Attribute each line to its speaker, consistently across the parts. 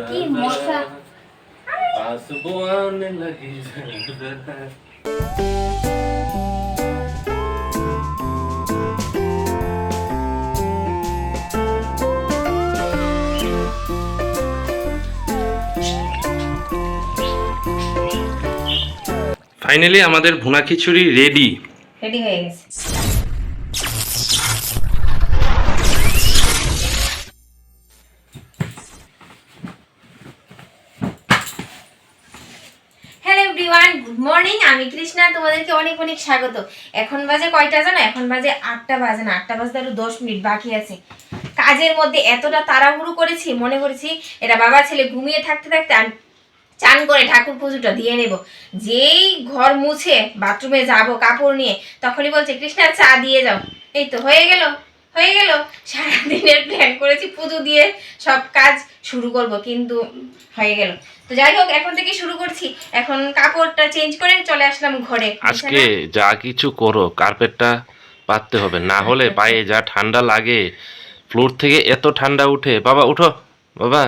Speaker 1: কি মশা
Speaker 2: আসবো আনে লাগি ফাইনালি আমাদের ভুনা খিচুড়ি রেডি
Speaker 1: রেডি হয়ে গেছে। Hello everyone, good morning. আমি কৃষ্ণা, তোমাদেরকে অনেক অনেক স্বাগত। এখন বাজে কয়টা জানো? এখন বাজে 8টা বাজে না, 8টা বাজতে আরো 10 মিনিট বাকি আছে। কাজের মধ্যে এতটা তাড়াহুড়ো করেছি, মনে করেছি এরা বাবা ছেলে ঘুমিয়ে থাকতে থাকতে আমি চান করে ঠাকুর পুজোটা দিয়ে নেব। যেই ঘর মুছে বাথরুমে যাব কাপড় নিয়ে, তখনই বলছে কৃষ্ণা চা দিয়ে যাও। এই তো হয়ে গেল হয়ে গেল। সারাদিনের প্ল্যান করেছি পুজো দিয়ে সব কাজ শুরু করব, কিন্তু হয়ে গেল। তো যাই হোক, এখন থেকে শুরু করছি। এখন কাপড়টা চেঞ্জ করে চলে আসলাম ঘরে।
Speaker 2: আজকে যা কিছু করো কার্পেটটা পাততে হবে, না হলে পায়ে যা ঠান্ডা লাগে। ফ্লোর থেকে এত ঠান্ডা উঠে। বাবা উঠো, বাবা।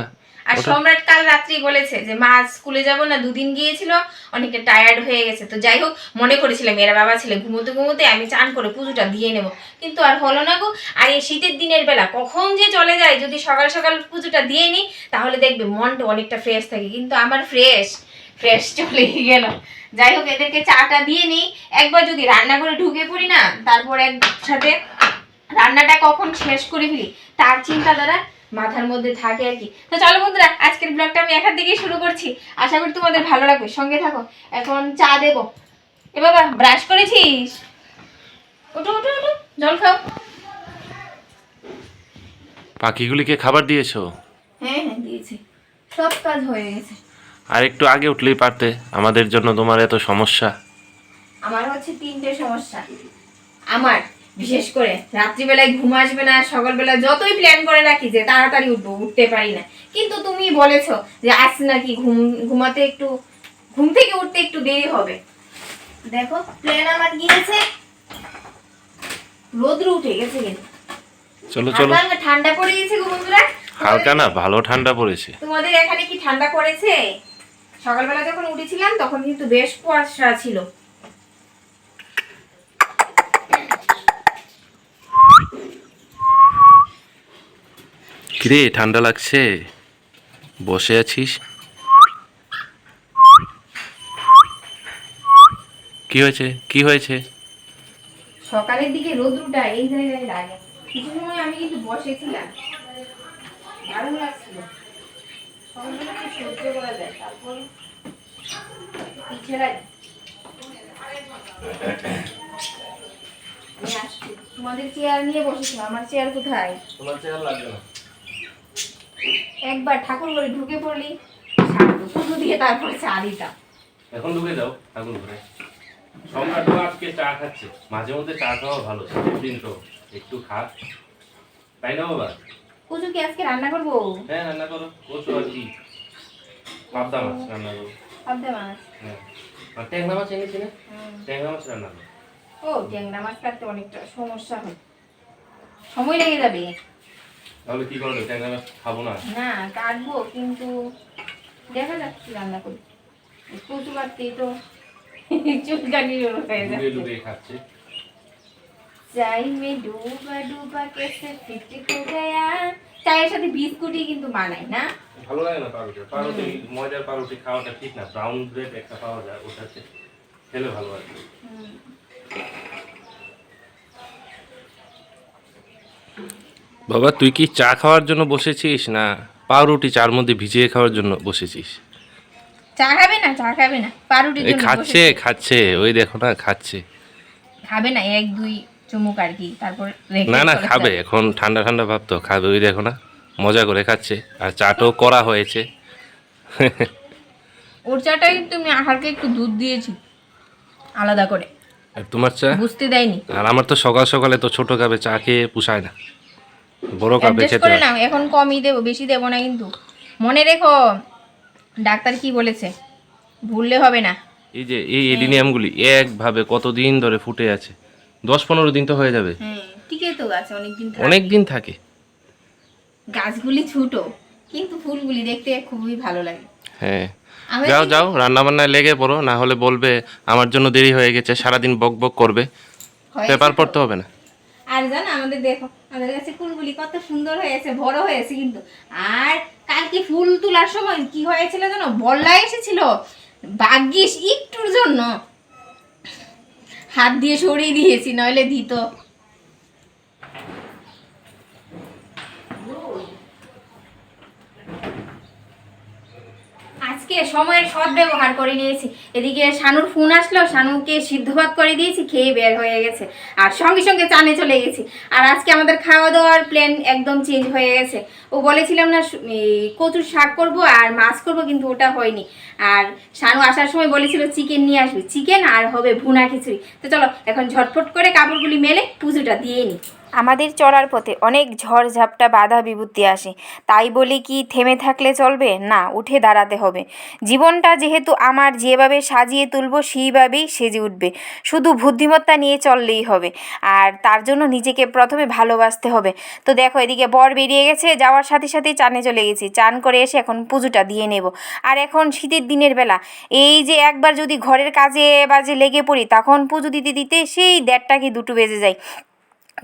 Speaker 1: আর সম্রাট কাল রাত্রি বলেছে যে মা স্কুলে যাব না, দুদিন গিয়েছিল, অনেকটা টায়ার্ড হয়ে গেছে। তো যাই হোক, মনে করেছিলাম এরা বাবা ছেলে ঘুমোতে ঘুমোতে আমি চান করে পুজোটা দিয়ে নেব, কিন্তু আর হলো না গো। আর এই শীতের দিনের বেলা কখন যে চলে যায়, যদি সকাল সকাল পুজোটা দিয়ে নিই তাহলে দেখবে মনটা অনেকটা ফ্রেশ থাকে, কিন্তু আমার ফ্রেশ চলে গেল। যাই হোক, এদেরকে চাটা দিয়ে নিই। একবার যদি রান্না করে ঢুকে পড়ি না, তারপর একসাথে রান্নাটা কখন শেষ করে ফেলি তার চিন্তা দ্বারা মাথার মধ্যে থাকে আর কি। তো চলো বন্ধুরা, আজকের ব্লগটা আমি এখান থেকেই শুরু করছি। আশা করি তোমাদের ভালো লাগবে, সঙ্গে থাকো। এখন চা দেবো। এ বাবা, ব্রাশ করেছিস? ওঠো ওঠো ওঠো, জল খাও।
Speaker 2: পাখিগুলিকে খাবার দিয়েছো?
Speaker 1: হ্যাঁ হ্যাঁ দিয়েছি, সব কাজ হয়ে গেছে।
Speaker 2: আর একটু আগে উঠলেই পারতে, আমাদের জন্য তোমার এত সমস্যা।
Speaker 1: আমার হচ্ছে 3টে সমস্যা। আমার বিশেষ করে রাত্রিবেলায় ঘুম আসবে না, সকালবেলা যতই প্ল্যান করে রাখি যে তাড়াতাড়ি উঠবো, উঠতে পারি না। কিন্তু তুমি বলেছো যে আজ নাকি ঘুমাতে একটু, ঘুম থেকে উঠতে একটু দেরি হবে। দেখো প্ল্যান আমার গিয়েছে, রোদ্র উঠে গেছে কিন্তু।
Speaker 2: চলো চলো,
Speaker 1: ঠান্ডা পড়ে গেছে গো বন্ধুরা।
Speaker 2: হালকা না, ভালো ঠান্ডা পড়েছে।
Speaker 1: তোমাদের এখানে কি ঠান্ডা পড়েছে? সকালবেলা যখন উঠেছিলাম তখন কিন্তু বেশ কুয়াশা ছিল।
Speaker 2: কিরে ঠান্ডা লাগছে? বসে আছিস? কি হয়েছে কি হয়েছে?
Speaker 1: সকালের দিকে রোদ্রুটা এই জায়গায় লাগে। কিছু সময় আমি কিন্তু বসেছিলাম, দারুণ লাগছিল। সকালবেলা একটু সহ্য করা যায়, তারপর পিঠে লাগে। আমি আসছি। তোমাদের চেয়ার নিয়ে বসেছি, আমার চেয়ার কোথায়?
Speaker 2: তোমার চেয়ার লাগবে না।
Speaker 1: একবার ঠাকুর ঘরে ঢুকে পড়লি, পুজো দিয়ে তারপরে চা দিতাম।
Speaker 2: এখন ঢুকে যাও ঠাকুর ঘরে। সম্রাটও আজকে চা খাচ্ছে। মাঝে মধ্যে চা খাওয়া ভালো, শীতের দিন তো একটু খা, তাই না বাবা?
Speaker 1: কুচু কি আজকে রান্না করবো?
Speaker 2: হ্যাঁ রান্না করো। কচু আর কি? পাবদা মাছ রান্না করো।
Speaker 1: পাবদা মাছ?
Speaker 2: হ্যাঁ। আর ট্যাংরা মাছ এনেছি না, ট্যাংরা মাছ রান্না করো।
Speaker 1: ও ট্যাংরা মাছ কাটতে অনেকটা সমস্যা হয়, সময় লেগে যাবে।
Speaker 2: তাহলে কি করবে? ট্যাংরা মাছ খাবো না?
Speaker 1: না কাটবো, কিন্তু দেখা যাক কি রান্না করি। কচু কাটতেই তো চুলকানি হয়ে
Speaker 2: ডুবে
Speaker 1: যাচ্ছে।
Speaker 2: ডুবে খাচ্ছে।
Speaker 1: চাই মে ডুবা ডুবা কেসে ফিট হো গয়া। চায়ের সাথে বিস্কুটই কিন্তু বানাই না।
Speaker 2: ভালো লাগে না পাউরুটি। পাউরুটি, ময়দার পাউরুটি খাওয়াটা ঠিক না। ব্রাউন ব্রেড একটা পাওয়া যায়, ওটা খেলে ভালো লাগে। বাবা তুই কি চা খাওয়ার জন্য বসেছিস, না পাউরুটি চার মধ্যে ভিজিয়ে খাওয়ার জন্য বসেছিস?
Speaker 1: চা খাবে না, চা খাবে না, পাউরুটির
Speaker 2: এই
Speaker 1: জন্য
Speaker 2: খাচ্ছে
Speaker 1: বসেছি।
Speaker 2: খাচ্ছে, ওই দেখো না খাচ্ছে।
Speaker 1: খাবে না, 1-2 চুমুক আর কি, তারপর রেখে
Speaker 2: না না
Speaker 1: চলে
Speaker 2: খাবে,
Speaker 1: যাবে।
Speaker 2: এখন ঠান্ডা ঠান্ডা ভাব তো খাবে, ওই দেখো না মজা করে খাচ্ছে। আর চাটাও করা হয়েছে।
Speaker 1: ওর চাটাই তুমি হালকা একটু দুধ দিয়েছি আলাদা করে,
Speaker 2: আর তোমার চা?
Speaker 1: বুঝতে দেয়নি।
Speaker 2: আর আমার তো সকাল সকালে তো ছোট কাপে চা খেয়ে পুষায় না, বড় কাপে
Speaker 1: অ্যাডজাস্ট
Speaker 2: খেতে
Speaker 1: করে
Speaker 2: হয়।
Speaker 1: নাও, এখন কমই দেবো, বেশি দেবো না কিন্তু। মনে রেখো ডাক্তার কি বলেছে, ভুললে হবে না।
Speaker 2: এই যে এই এডিনিয়ামগুলি একভাবে কতদিন ধরে ফুটে আছে, 10-15 দিন তো হয়ে যাবে।
Speaker 1: হ্যাঁ টিকে তো গাছে অনেকদিন থাকে।
Speaker 2: অনেক দিন থাকে।
Speaker 1: গাছগুলি ছোট, কিন্তু ফুলগুলি দেখতে খুবই ভালো লাগে।
Speaker 3: হ্যাঁ,
Speaker 1: আমরা
Speaker 3: যাও
Speaker 1: কিন্তু-
Speaker 3: যাও রান্না বান্নায় লেগে পড়ো, না হলে বলবে আমার জন্য দেরি হয়ে গেছে, সারাদিন বক বক করবে,
Speaker 1: হয়েছে
Speaker 3: পেপার
Speaker 1: তো।
Speaker 3: পড়তে হবে না।
Speaker 1: আর জানো আমাদের দেখো আমাদের কাছে ফুলগুলি কত সুন্দর হয়েছে, বড় হয়েছে কিন্তু। আর কালকে ফুল তোলার সময় কি হয়েছিল জানো, বল্লা এসেছিল, ভাগ্যিস একটুর জন্য হাত দিয়ে সরিয়ে দিয়েছি, নইলে দিত। আজকে সময়ের সৎ ব্যবহার করে নিয়েছি। এদিকে শানুর ফোন আসলো, শানুকে সিদ্ধ ভাত করে দিয়েছি, খেয়ে বের হয়ে গেছে, আর সঙ্গে সঙ্গে চানে চলে গেছি। আর আজকে আমাদের খাওয়া দাওয়ার প্ল্যান একদম চেঞ্জ হয়ে গেছে। ও বলেছিলাম না কচুর শাক করব আর মাছ করব, কিন্তু ওটা হয়নি। আর শানু আসার সময় বলেছিল চিকেন নিয়ে আসবে, চিকেন আর হবে ভুনা খিচুড়ি। তো চলো এখন ঝটফট করে কাপড়গুলি মেলে পুজোটা দিয়ে নিই। আমাদের চলার পথে অনেক ঝড় ঝাপটা বাধা বিপত্তি আসে, তাই বলি কি থেমে থাকলে চলবে না, উঠে দাঁড়াতে হবে। জীবনটা যেহেতু আমার, যেভাবে সাজিয়ে তুলবো সেইভাবেই সেজে উঠবে, শুধু বুদ্ধিমত্তা নিয়ে চললেই হবে। আর তার জন্য নিজেকে প্রথমে ভালোবাসতে হবে। তো দেখো এদিকে বর বেরিয়ে গেছে, যাওয়ার সাথে সাথেই চানে চলে গেছি, চান করে এসে এখন পুজোটা দিয়ে নেব। আর এখন শীতের দিনের বেলা, এই যে একবার যদি ঘরের কাজে বাজে লেগে পড়ি, তখন পুজো দিতে দিতে সেই 1:30 কি 2 বেজে যায়।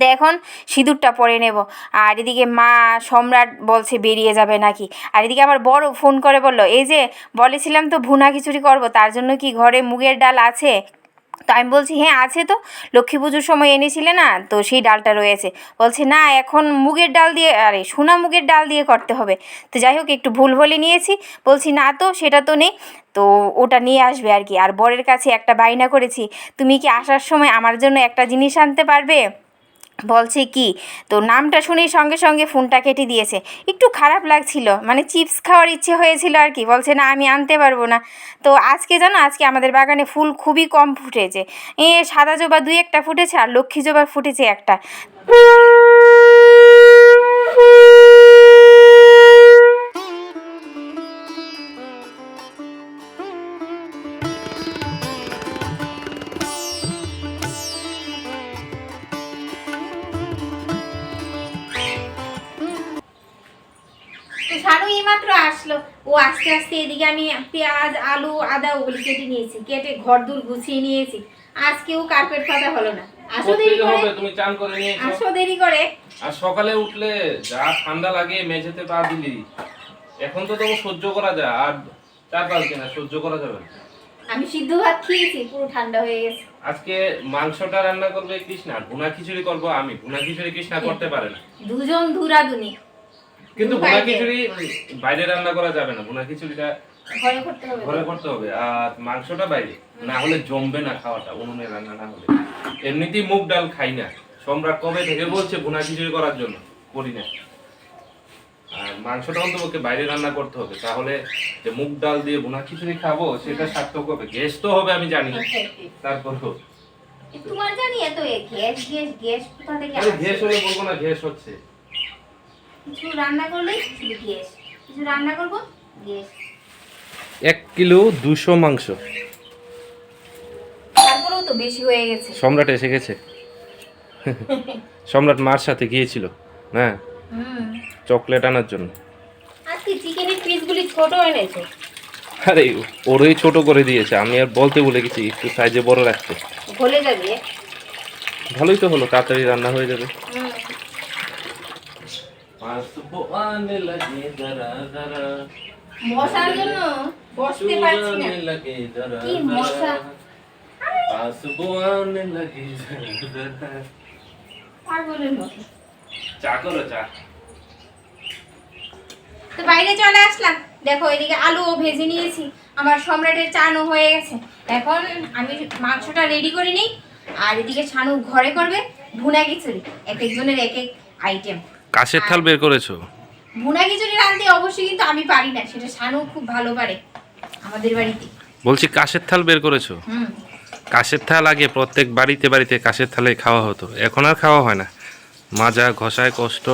Speaker 1: তো এখন সিঁদুরটা পরে নেব। আর এদিকে মা সম্রাট বলছে বেরিয়ে যাবে নাকি। আর এদিকে আমার বড় ফোন করে বলল, এই যে বলেছিলাম তো ভুনা খিচুড়ি করব, তার জন্য কি ঘরে মুগের ডাল আছে? তো আমি বলছি হ্যাঁ আছে তো, লক্ষ্মী পুজোর সময় এনেছিলে না, তো সেই ডালটা রয়েছে। বলছে না এখন মুগের ডাল দিয়ে, আরে সোনা মুগের ডাল দিয়ে করতে হবে। তো যাই হোক একটু ভুল বলে নিয়েছি, বলছি না তো সেটা তো নেই, তো ওটা নিয়ে আসবে আর কি। আর বরের কাছে একটা বায়না করেছি, তুমি কি আসার সময় আমার জন্য একটা জিনিস আনতে পারবে? বলছে কি, তো নামটা শুনেই সঙ্গে সঙ্গে ফোনটা কেটে দিয়েছে। একটু খারাপ লাগছিল, মানে চিপস খাওয়ার ইচ্ছে হয়েছিল আর কি। বলছে না আমি আনতে পারবো না। তো আজকে জানো আজকে আমাদের বাগানে ফুল খুবই কম ফুটেছে, সাদা জবা 2-1টা ফুটেছে, আর লক্ষ্মী জবা ফুটেছে একটা। তো শানু এইমাত্র আসলো, ও আস্তে আস্তে এদিকে আমি পেঁয়াজ আলু আদা ওগুলি কেটে নিয়েছি, কেটে ঘর দূর গুছিয়ে নিয়েছি। আজকেও কার্পেট পাতা হলো না। আসো দেরি
Speaker 2: করতেই
Speaker 1: করে,
Speaker 2: হবে, তুমি চান করে নিয়েছো।
Speaker 1: আসো দেরি করে।
Speaker 2: আর সকালে উঠলে যা ঠান্ডা লাগে, মেঝেতে পা দিলি। এখন তো তোমার সহ্য করা যায়, আর 4-5 দিন আর সহ্য করা যাবে না।
Speaker 1: আমি সিদ্ধ ভাত খেয়েছি, পুরো ঠান্ডা হয়ে গেছে।
Speaker 2: আজকে মাংসটা রান্না করবে কৃষ্ণা, ভুনা খিচুড়ি করবো আমি। ভুনা খিচুড়ি কৃষ্ণা করতে পারে না,
Speaker 1: দুজন ধুরাধুনি।
Speaker 2: কিন্তু ভুনা খিচুড়ি বাইরে রান্না করা যাবে না। ভুনা খিচুড়িটা
Speaker 1: ঘরে করতে হবে,
Speaker 2: ঘরে করতে হবে, আর মাংসটা বাইরে, না হলে জমবে না খাওয়াটা, উনুনে রান্না না হলে। এমনিতেই মুগ ডাল খাই না, সম্রাট কবে থেকে বলছে ভুনা খিচুড়ি করার জন্য, করি না। আর মাংসটা অন্তপক্ষে বাইরে রান্না করতে হবে, তাহলে যে মুগ ডাল দিয়ে ভুনা খিচুড়ি খাবো সেটা সার্থক হবে। গ্যাস তো হবে আমি জানি, তারপরও
Speaker 1: তোমার জানি এত গ্যাস গ্যাস গ্যাস কোথা থেকে
Speaker 2: আরে
Speaker 1: আসে?
Speaker 2: গ্যাস হলে বলবো না গ্যাস হচ্ছে।
Speaker 1: কিছু রান্না করলে শুধু গ্যাস, কিছু রান্না করবো গ্যাস।
Speaker 3: 1 কিলো 200 মাংস।
Speaker 1: তারপরেও তো বেশি হয়ে গেছে।
Speaker 3: সম্রাট এসে গেছে। সম্রাট মার সাথে গিয়েছিল না চকলেট আনার জন্য।
Speaker 1: আজকে চিকেনের পিসগুলি ছোট এনেছো।
Speaker 3: আরে ওরই ছোট করে দিয়েছে, আমি আর বলতে ভুলে গেছি একটু সাইজে বড় রাখতে।
Speaker 1: গলে যাবে।
Speaker 3: ভালোই তো হলো, তাড়াতাড়ি রান্না হয়ে যাবে।
Speaker 1: মশার জন্য বসতে পারছি না, কি মশা। পাগলের মতো।
Speaker 2: চা করো চা।
Speaker 1: তো বাইরে চলে আসলাম, দেখো এদিকে আলুও ভেজে নিয়েছি, আমার সম্রাটের চানও হয়ে গেছে। এখন আমি মাংসটা রেডি করে নিই, আর এদিকে ছানু ঘরে করবে ভুনা খিচুড়ি, এক একজনের এক এক আইটেম।
Speaker 3: কাশের থাল বের করেছো?
Speaker 1: ভুনা খিচুড়ি রাঁধতে অবশ্যই, কিন্তু আমি পারি না, সেটা ছানু খুব ভালো পারে আমাদের বাড়িতে।
Speaker 3: বলছি কাশের থাল বের করেছো? কাশের থাল আগে প্রত্যেক বাড়িতে বাড়িতে কাশের থালে খাওয়া হতো, এখন আর খাওয়া হয় না। মাজা ঘষায় কষ্ট।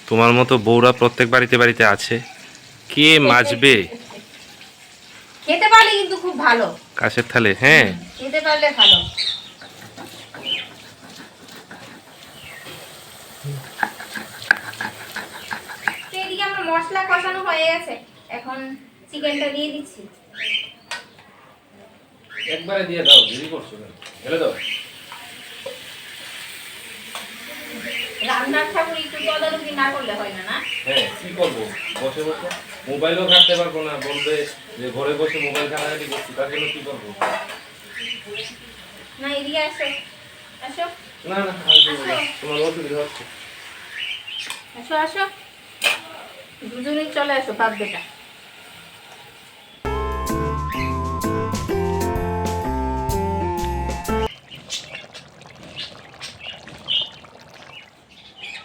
Speaker 3: তোমার মতো বউরা প্রত্যেক বাড়িতে বাড়িতে আছে, কে মাজবে?
Speaker 1: খেতে পারলে কিন্তু খুব ভালো
Speaker 3: কাশের থালে। হ্যাঁ
Speaker 1: খেতে পারলে ভালো। তো এদিকে আমার মশলা কষানো হয়ে গেছে, এখন চিকেনটা দিয়ে দিচ্ছি।
Speaker 2: একবারে দিয়ে দাও, দেরি করছো কেন? ঢেলে দাও।
Speaker 1: রান্নার ঠাকুর একটু তদারকি না করলে হয় না, না?
Speaker 2: হ্যাঁ, কি করবো? বসে বসে মোবাইলও ঘাটতে পারবো না, বলবে যে ঘরে বসে মোবাইল ঘাটাঘাটি করছি, তার জন্য কি করবো?
Speaker 1: না, এদিকে আসো, আসো,
Speaker 2: না না, আসবো না। তোমার অসুবিধা হচ্ছে।
Speaker 1: আসো, আসো, দুজনেই চলে আসো, বাপ বেটা।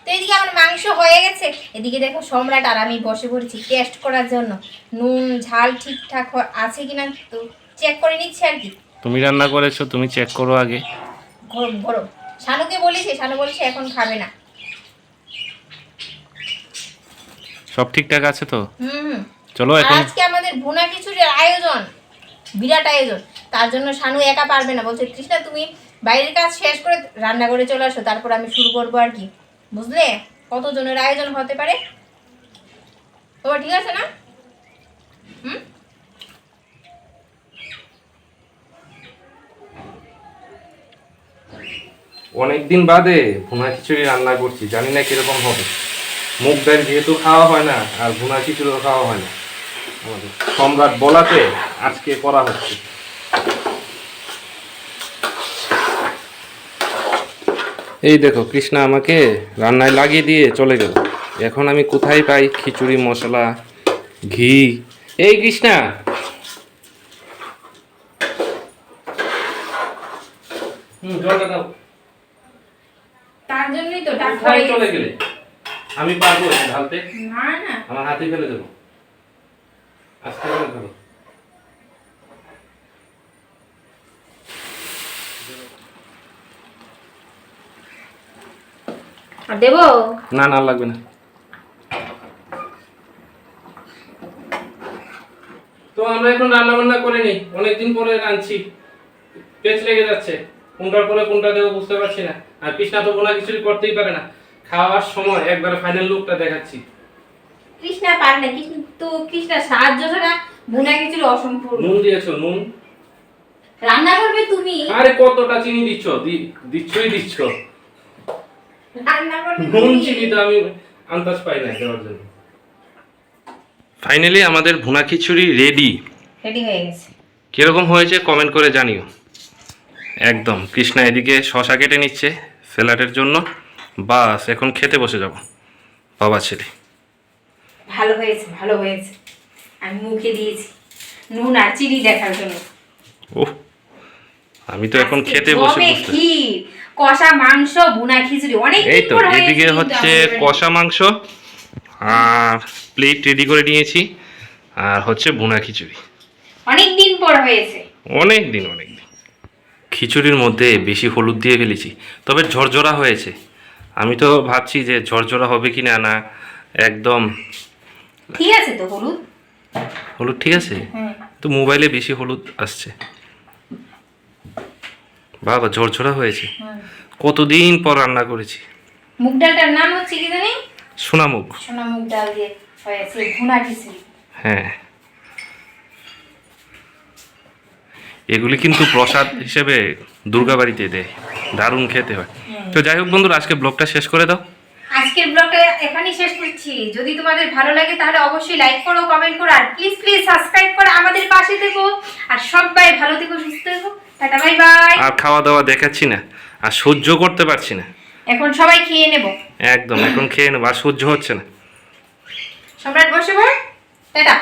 Speaker 1: তো এদিকে আমার মাংস হয়ে গেছে, এদিকে দেখো সম্রাট আর আমি বসে পড়েছি টেস্ট করার জন্য নুন ঝাল ঠিকঠাক আছে কিনা, তো চেক করে নিচ্ছি আর কি।
Speaker 3: তুমি রান্না করেছো, তুমি চেক করো আগে।
Speaker 1: গরম গরম। শানুকে বলেছি, শানু বলছে এখন খাবে না।
Speaker 3: সব ঠিকঠাক আছে তো?
Speaker 1: হুম।
Speaker 3: চলো
Speaker 1: আর
Speaker 3: এখন।
Speaker 1: আজকে আমাদের ভুনা খিচুড়ির আয়োজন, বিরাট আয়োজন। তার জন্য শানু একা পারবে না, বলছে তৃষ্ণা তুমি বাইরের কাজ শেষ করে রান্না করে চলে আসো, তারপর আমি শুরু করবো আর কি। বুঝলে কতজনের আয়োজন হতে পারে? ও ঠিক আছে না? হুম।
Speaker 3: অনেকদিন বাদে ভুনা খিচুড়ি রান্না করছি, জানি না কিরকম হবে। মুগ ডাল যেহেতু খাওয়া হয় না, আর ভুনা খিচুড়িও খাওয়া হয় না আমাদের, সম্রাট বলাতে আজকে করা হচ্ছে। এই দেখো কৃষ্ণা আমাকে রান্নায় লাগিয়ে দিয়ে চলে গেল। এখন আমি কোথায় পাই খিচুড়ি মশলা, ঘি? এই কৃষ্ণা, জলটা দাও।
Speaker 1: তার জন্যই তো ডাক্তার
Speaker 3: কোথায় চলে গেলে? আমি পারবো এটা ঢালতে?
Speaker 1: না না,
Speaker 3: আমার হাতে ফেলে দেবো, আস্তে করে ধরো।
Speaker 1: আর দেবো?
Speaker 3: না না, লাগবে না। তো আমরা এখন রান্না বান্না করে নি, অনেকদিন পরে রাঁধছি, পেঁচ লেগে যাচ্ছে, কোনটার পরে কোনটা দেবো বুঝতে পারছি না। আর কৃষ্ণা তো বোনা খিচুড়ি করতেই পারে না, খাওয়ার সময় একবার ফাইনাল লুকটা দেখাচ্ছি।
Speaker 1: কৃষ্ণা পারে না, কিন্তু কৃষ্ণা সাহায্য ছাড়া ভুনা খিচুড়ি অসম্পূর্ণ।
Speaker 3: নুন দিয়েছো? নুন
Speaker 1: রান্না করবে তুমি,
Speaker 3: আরে কতটা চিনি দিচ্ছ? দিচ্ছই দিচ্ছ।
Speaker 1: রান্না করবে
Speaker 3: নুন
Speaker 1: তুমি।
Speaker 3: চিনি তো আমি আন্দাজ পাই না দেওয়ার জন্য। ফাইনালি আমাদের ভুনা খিচুড়ি রেডি।
Speaker 1: রেডি হয়ে গেছে।
Speaker 3: কিরকম হয়েছে কমেন্ট করে জানিও। একদম কৃষ্ণা এদিকে শশা কেটে নিচ্ছে স্যালাডের জন্য। বাস এখন খেতে বসে যাব বাবা ছেলে।
Speaker 1: ভালো হয়েছে, ভালো হয়েছে। আমি মুখে দিয়েছি নুন আর চিনি দেখার জন্য।
Speaker 3: ওহ, আমি তো এখন
Speaker 1: আজকে
Speaker 3: খেতে বসে
Speaker 1: জমে
Speaker 3: বসে।
Speaker 1: ক্ষীর, কষা মাংস, ভুনা খিচুড়ি। অনেক
Speaker 3: এই
Speaker 1: দিন
Speaker 3: তো
Speaker 1: পর হয়েছে
Speaker 3: এদিকে
Speaker 1: কিন্তু
Speaker 3: হচ্ছে
Speaker 1: আমাদের বাড়িতে।
Speaker 3: কষা মাংস, আর প্লেট রেডি করে নিয়েছি, আর হচ্ছে ভুনা খিচুড়ি।
Speaker 1: অনেক দিন পর হয়েছে।
Speaker 3: অনেক দিন। খিচুড়ির মধ্যে বেশি হলুদ দিয়ে ফেলেছি, তবে ঝরঝরা হয়েছে। আমি তো ভাবছি যে ঝরঝরা হবে কি না, না একদম
Speaker 1: ঠিক আছে তো হলুদ?
Speaker 3: হলুদ ঠিক আছে।
Speaker 1: হ্যাঁ।
Speaker 3: তো মোবাইলে বেশি হলুদ আসছে। বাবা ঝরঝরা হয়েছে। কতদিন পর রান্না করেছি।
Speaker 1: মুগ ডালটার নাম হচ্ছে কি জানি?
Speaker 3: সোনামুগ।
Speaker 1: সোনা মুগ ডাল দিয়ে হয়েছে ভুনা খিচুড়ি।
Speaker 3: হ্যাঁ, এগুলি কিন্তু প্রসাদ হিসেবে দুর্গা বাড়িতে দেয়, দারুণ খেতে হয়। তো যাই হোক বন্ধুরা, আজকে ব্লগটা শেষ করে দাও।
Speaker 1: আজকের ব্লগটা এখানেই শেষ করছি। যদি তোমাদের ভালো লাগে তাহলে অবশ্যই লাইক করো, কমেন্ট করো, আর প্লিজ সাবস্ক্রাইব করো, আমাদের পাশে থেকো। আর সবাই ভালো থেকো, সুস্থ থেকো। Tata, bye bye.
Speaker 3: আর খাওয়া দাওয়া দেখাচ্ছি না, আর সহ্য করতে পারছি না।
Speaker 1: এখন সবাই খেয়ে নেব।
Speaker 3: একদম এখন খেয়ে নেবো, আর সহ্য হচ্ছে না।
Speaker 1: সম্রাট বসে পড়। টাটা।